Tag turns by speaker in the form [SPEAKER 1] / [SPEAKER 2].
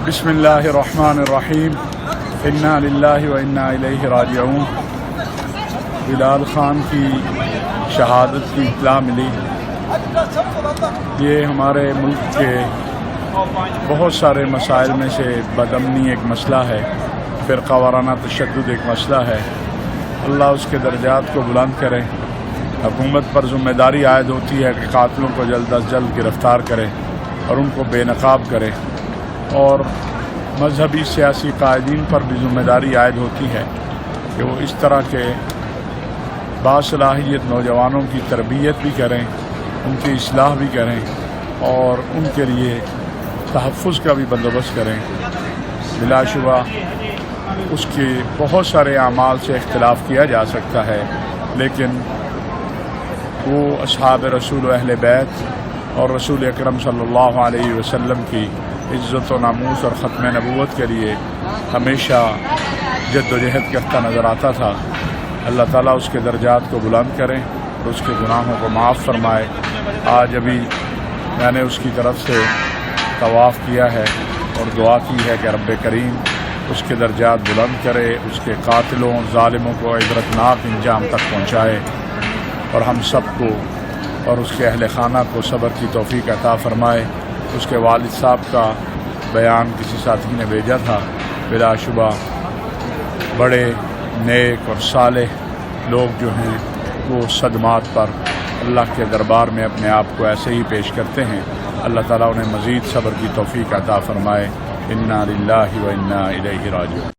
[SPEAKER 1] بسم اللہ الرحمن الرحیم انا للہ و انا الیہ راجعون۔ بلال خان کی شہادت کی اطلاع ملی۔ یہ ہمارے ملک کے بہت سارے مسائل میں سے بدامنی ایک مسئلہ ہے، فرقہ وارانہ تشدد ایک مسئلہ ہے۔ اللہ اس کے درجات کو بلند کرے۔ حکومت پر ذمہ داری عائد ہوتی ہے کہ قاتلوں کو جلد از جلد گرفتار کرے اور ان کو بے نقاب کرے، اور مذہبی سیاسی قائدین پر بھی ذمہ داری عائد ہوتی ہے کہ وہ اس طرح کے باصلاحیت نوجوانوں کی تربیت بھی کریں، ان کی اصلاح بھی کریں اور ان کے لیے تحفظ کا بھی بندوبست کریں۔ بلا شبہ اس کے بہت سارے اعمال سے اختلاف کیا جا سکتا ہے، لیکن وہ اصحاب رسول و اہل بیت اور رسول اکرم صلی اللہ علیہ وسلم کی عزت و ناموس اور ختم نبوت کے لیے ہمیشہ جد و جہد کرتا نظر آتا تھا۔ اللہ تعالیٰ اس کے درجات کو بلند کرے اور اس کے گناہوں کو معاف فرمائے۔ آج ابھی میں نے اس کی طرف سے طواف کیا ہے اور دعا کی ہے کہ رب کریم اس کے درجات بلند کرے، اس کے قاتلوں ظالموں کو عبرتناک انجام تک پہنچائے، اور ہم سب کو اور اس کے اہل خانہ کو صبر کی توفیق عطا فرمائے۔ اس کے والد صاحب کا بیان کسی ساتھی نے بھیجا تھا، بلا شبہ بڑے نیک اور صالح لوگ جو ہیں وہ صدمات پر اللہ کے دربار میں اپنے آپ کو ایسے ہی پیش کرتے ہیں۔ اللہ تعالیٰ انہیں مزید صبر کی توفیق عطا فرمائے۔ انا للہ و انا الیہ راجعون۔